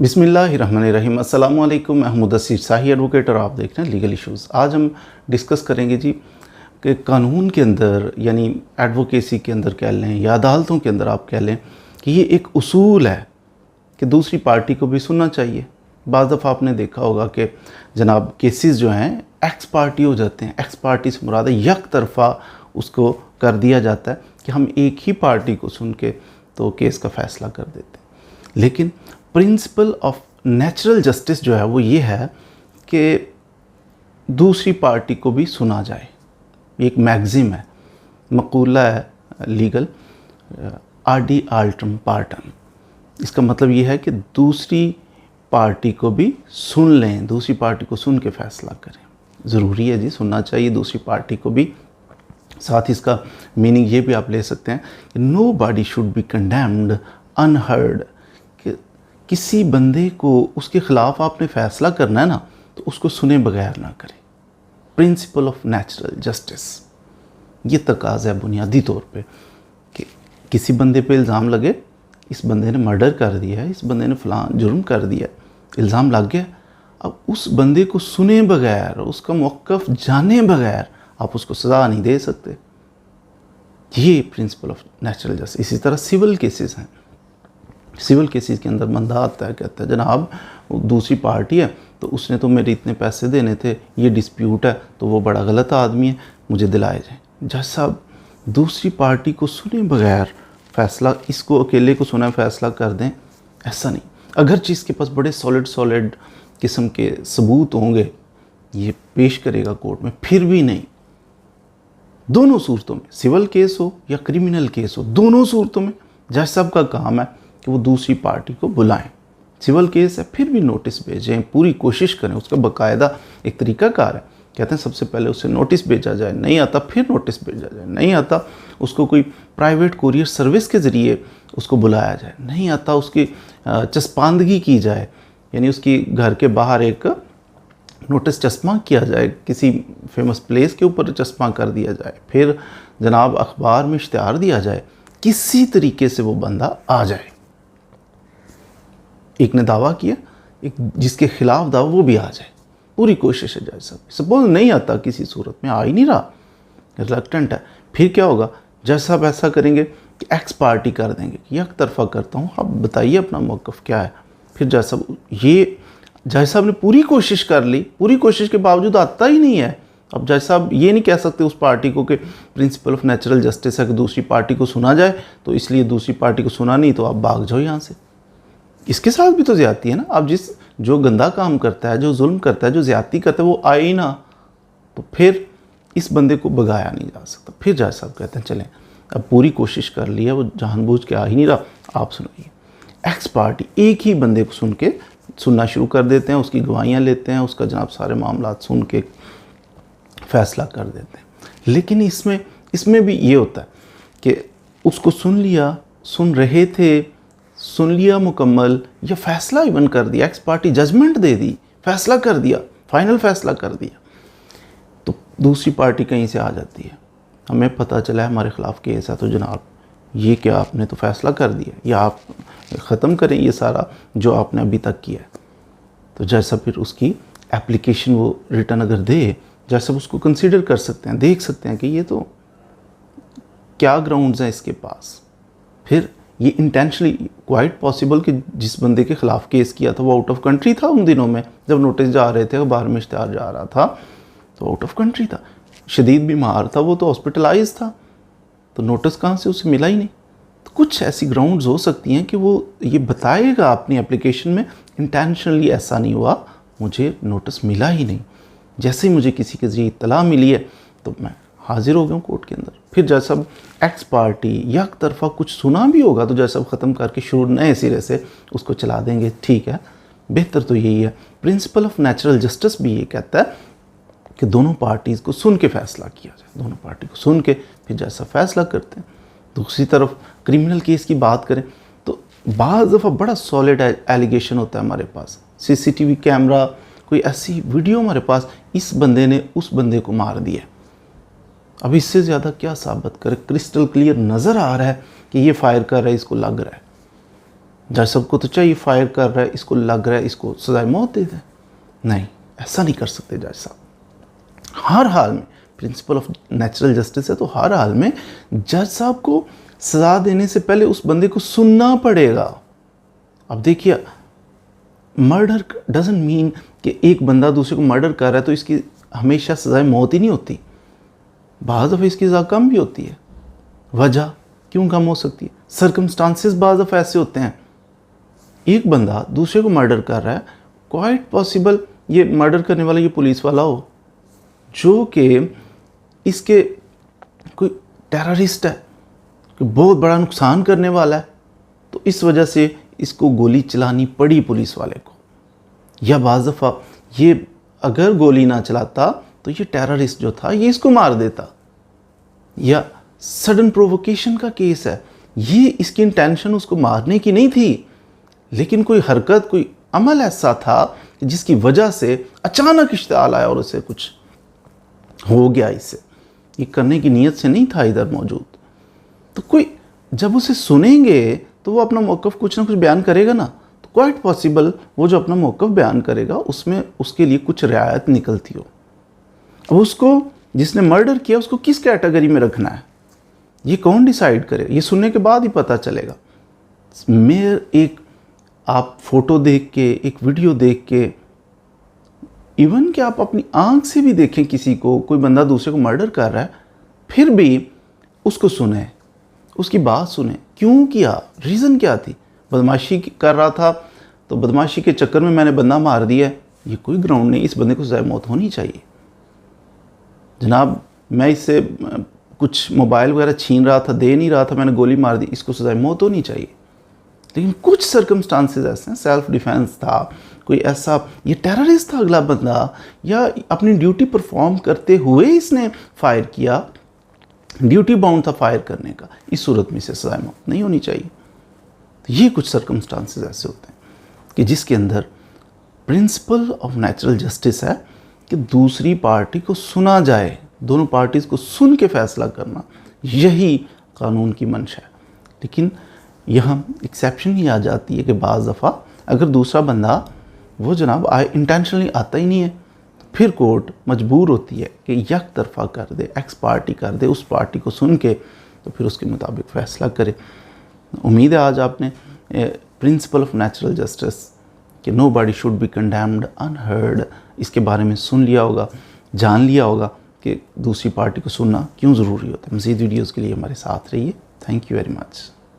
बिस्मिल्लाहिर्रहमानिर्रहीम। अस्सलाम वालेकुम। मैं मुदस्सिर शाही एडवोकेट और आप देख रहे हैं लीगल इश्यूज़। आज हम डिस्कस करेंगे जी कि कानून के अंदर यानी एडवोकेसी के अंदर कह लें या अदालतों के अंदर आप कह लें कि ये एक उसूल है कि दूसरी पार्टी को भी सुनना चाहिए। बाज़ दफ़ा आपने देखा होगा कि जनाब केसेस जो हैं एक्स पार्टी हो जाते हैं। एक्स पार्टी से मुराद है यक तरफ़ा उसको कर दिया जाता है कि हम एक ही पार्टी को सुन के तो केस का फ़ैसला कर देते हैं। लेकिन प्रिंसिपल ऑफ नेचुरल जस्टिस जो है वो ये है कि दूसरी पार्टी को भी सुना जाए। एक मैगज़िम है, मक़ूला है लीगल, आडी आल्टम पार्टम। इसका मतलब ये है कि दूसरी पार्टी को भी सुन लें, दूसरी पार्टी को सुन के फ़ैसला करें। ज़रूरी है जी, सुनना चाहिए दूसरी पार्टी को भी। साथ ही इसका मीनिंग ये भी आप ले सकते हैं कि nobody should be condemned unheard. किसी बंदे को उसके ख़िलाफ़ आपने फ़ैसला करना है ना, तो उसको सुने बगैर ना करें। प्रिंसिपल ऑफ नेचुरल जस्टिस ये तकाज़ा है बुनियादी तौर पे कि किसी बंदे पे इल्ज़ाम लगे, इस बंदे ने मर्डर कर दिया है, इस बंदे ने फ़लाँ जुर्म कर दिया, इल्ज़ाम लग गया। अब उस बंदे को सुने बगैर, उसका मौक़िफ़ जाने बगैर आप उसको सज़ा नहीं दे सकते। ये प्रिंसिपल ऑफ नेचुरल जस्टिस। इसी तरह सिविल केसेस हैं। सिविल केसेस के अंदर बंदा आता है, कहता है जनाब दूसरी पार्टी है तो उसने तो मेरे इतने पैसे देने थे, ये डिस्प्यूट है, तो वो बड़ा गलत आदमी है, मुझे दिलाए जाए। जज साहब दूसरी पार्टी को सुने बगैर फ़ैसला, इसको अकेले को सुना फ़ैसला कर दें, ऐसा नहीं। अगर चीज़ के पास बड़े सॉलिड किस्म के सबूत होंगे, ये पेश करेगा कोर्ट में, फिर भी नहीं। दोनों सूरतों में, सिविल केस हो या क्रिमिनल केस हो, दोनों सूरतों में जज साहब का काम है कि वो दूसरी पार्टी को बुलाएं। सिविल केस है फिर भी नोटिस भेजें, पूरी कोशिश करें। उसका बाकायदा एक तरीक़ाकार है। कहते हैं सबसे पहले उसे नोटिस भेजा जाए, नहीं आता फिर नोटिस भेजा जाए, नहीं आता उसको कोई प्राइवेट कुरियर सर्विस के ज़रिए उसको बुलाया जाए, नहीं आता उसकी चस्पांदगी की जाए, यानी उसकी घर के बाहर एक नोटिस चस्पा किया जाए, किसी फेमस प्लेस के ऊपर चस्पा कर दिया जाए, फिर जनाब अखबार में इश्तिहार दिया जाए, किसी तरीके से वो बंदा आ जाए। एक ने दावा किया, एक जिसके खिलाफ दावा वो भी आ जाए, पूरी कोशिश है जज साहब। सपोज नहीं आता, किसी सूरत में आ ही नहीं रहा, रिलक्टेंट है, फिर क्या होगा? जज साहब ऐसा करेंगे कि एक्स पार्टी कर देंगे कि एक तरफा करता हूँ, आप बताइए अपना मौक़िफ़ क्या है। फिर जज साहब ने पूरी कोशिश कर ली, पूरी कोशिश के बावजूद आता ही नहीं है। अब जज साहब ये नहीं कह सकते उस पार्टी को कि प्रिंसिपल ऑफ नेचुरल जस्टिस है कि दूसरी पार्टी को सुना जाए, तो इसलिए दूसरी पार्टी को सुना नहीं तो आप भाग जाओ यहाँ से। इसके साथ भी तो ज़्यादती है ना। अब जो गंदा काम करता है, जो जुल्म करता है, जो ज़्यादती करता है, वो आए ही ना, तो फिर इस बंदे को भगाया नहीं जा सकता। फिर जज साहब कहते हैं चलें, अब पूरी कोशिश कर ली है, वो जानबूझ के आ ही नहीं रहा, आप सुनाइए। एक्स पार्टी एक ही बंदे को सुनना शुरू कर देते हैं, उसकी गवाहियाँ लेते हैं, उसका जनाब सारे मामला सुन के फ़ैसला कर देते हैं। लेकिन इसमें भी ये होता है कि उसको सुन लिया, सुन रहे थे, सुन लिया मुकम्मल, या फ़ैसला इवन कर दिया, एक्स पार्टी जजमेंट दे दी, फ़ैसला कर दिया, फाइनल फ़ैसला कर दिया, तो दूसरी पार्टी कहीं से आ जाती है। हमें पता चला है हमारे ख़िलाफ़ केस है, तो जनाब ये क्या आपने तो फ़ैसला कर दिया, या आप ख़त्म करें ये सारा जो आपने अभी तक किया है। तो जैसा फिर उसकी एप्लीकेशन वो रिटर्न अगर दे, जैसा उसको कंसीडर कर सकते हैं, देख सकते हैं कि ये तो क्या ग्राउंड्स हैं इसके पास। फिर ये इंटेंशनली क्वाइट पॉसिबल कि जिस बंदे के ख़िलाफ़ केस किया था वो आउट ऑफ कंट्री था उन दिनों में, जब नोटिस जा रहे थे, अखबार में इश्तिहार जा रहा था, तो आउट ऑफ कंट्री था, शदीद बीमार था, वो तो हॉस्पिटलाइज था, तो नोटिस कहाँ से उसे मिला ही नहीं। तो कुछ ऐसी ग्राउंड्स हो सकती हैं कि वो ये बताएगा अपनी एप्लीकेशन में इंटेंशनली ऐसा नहीं हुआ, मुझे नोटिस मिला ही नहीं, जैसे ही मुझे किसी के ज़रिए इत्तला मिली है तो मैं हाजिर हो गया हूँ कोर्ट के अंदर। फिर जज साहब एक्स पार्टी या एक तरफा कुछ सुना भी होगा तो जज साहब ख़त्म करके शुरू नए सिरे से उसको चला देंगे। ठीक है, बेहतर तो यही है। प्रिंसिपल ऑफ नेचुरल जस्टिस भी ये कहता है कि दोनों पार्टीज़ को सुन के फ़ैसला किया जाए, दोनों पार्टी को सुन के फिर जज साहब फ़ैसला करते हैं। दूसरी तरफ क्रिमिनल केस की बात करें तो बाज़ दफ़ा बड़ा सॉलिड एलिगेशन होता है हमारे पास, CCTV कैमरा, कोई ऐसी वीडियो हमारे पास, इस बंदे ने उस बंदे को मार दिया। अब इससे ज़्यादा क्या साबित करे? क्रिस्टल क्लियर नज़र आ रहा है कि ये फायर कर रहा है, इसको लग रहा है। जज साहब को तो चाहिए फायर कर रहा है, इसको लग रहा है, इसको सजाए मौत दे दें। नहीं, ऐसा नहीं कर सकते जज साहब। हर हाल में प्रिंसिपल ऑफ नेचुरल जस्टिस है, तो हर हाल में जज साहब को सज़ा देने से पहले उस बंदे को सुनना पड़ेगा। अब देखिए, मर्डर डजंट मीन कि एक बंदा दूसरे को मर्डर कर रहा है तो इसकी हमेशा सज़ाए मौत ही नहीं होती। बाज़ दफ़ा इसकी सज़ा कम भी होती है। वजह क्यों कम हो सकती है? सर्कमस्टांसेस बाज़ दफ़ा ऐसे होते हैं, एक बंदा दूसरे को मर्डर कर रहा है, क्वाइट पॉसिबल ये मर्डर करने वाला ये पुलिस वाला हो, जो कि इसके कोई टेररिस्ट है, कोई बहुत बड़ा नुकसान करने वाला है, तो इस वजह से इसको गोली चलानी पड़ी पुलिस वाले को। या बाज़ दफ़ा ये अगर गोली ना चलाता तो ये टेररिस्ट जो था ये इसको मार देता। या सडन प्रोवोकेशन का केस है, ये इसकी इंटेंशन उसको मारने की नहीं थी, लेकिन कोई हरकत, कोई अमल ऐसा था जिसकी वजह से अचानक इश्तिआल आया और उसे कुछ हो गया। इससे ये करने की नीयत से नहीं था इधर मौजूद। तो कोई जब उसे सुनेंगे तो वो अपना मौक़िफ़ कुछ ना कुछ बयान करेगा ना, तो क्वाइट पॉसिबल वो जो अपना मौक़िफ़ बयान करेगा उसमें उसके लिए कुछ रियायत निकलती हो। अब उसको, जिसने मर्डर किया, उसको किस कैटेगरी में रखना है ये कौन डिसाइड करे? ये सुनने के बाद ही पता चलेगा। एक आप फ़ोटो देख के, एक वीडियो देख के, इवन कि आप अपनी आंख से भी देखें किसी को, कोई बंदा दूसरे को मर्डर कर रहा है, फिर भी उसको सुने, उसकी बात सुने, क्यों किया, रीज़न क्या थी। बदमाशी कर रहा था तो बदमाशी के चक्कर में मैंने बंदा मार दिया है, ये कोई ग्राउंड नहीं, इस बंदे को सज़ाए मौत होनी चाहिए। जनाब, मैं इससे कुछ मोबाइल वगैरह छीन रहा था, दे नहीं रहा था, मैंने गोली मार दी, इसको सज़ाए मौत होनी चाहिए। लेकिन कुछ सर्कमस्टांसेस ऐसे हैं, सेल्फ डिफेंस था, कोई ऐसा, ये टेररिस्ट था अगला बंदा, या अपनी ड्यूटी परफॉर्म करते हुए इसने फायर किया, ड्यूटी बाउंड था फायर करने का, इस सूरत में इसे सज़ाए मौत नहीं होनी चाहिए। तो ये कुछ सर्कमस्टांसेस ऐसे होते हैं कि जिसके अंदर प्रिंसिपल ऑफ नेचुरल जस्टिस है कि दूसरी पार्टी को सुना जाए, दोनों पार्टीज़ को सुन के फैसला करना, यही कानून की मंशा है। लेकिन यहाँ एक्सेप्शन ही आ जाती है कि बाज़ दफ़ा अगर दूसरा बंदा वो जनाब इंटेंशनली आता ही नहीं है, फिर कोर्ट मजबूर होती है कि यक तरफा कर दे, एक्स पार्टी कर दे, उस पार्टी को सुन के तो फिर उसके मुताबिक फ़ैसला करे। उम्मीद है आज आपने प्रिंसिपल ऑफ नेचुरल जस्टिस कि nobody should be condemned unheard, इसके बारे में सुन लिया होगा, जान लिया होगा कि दूसरी पार्टी को सुनना क्यों ज़रूरी होता है। मज़ीद वीडियोज़ के लिए हमारे साथ रहिए। Thank you very much.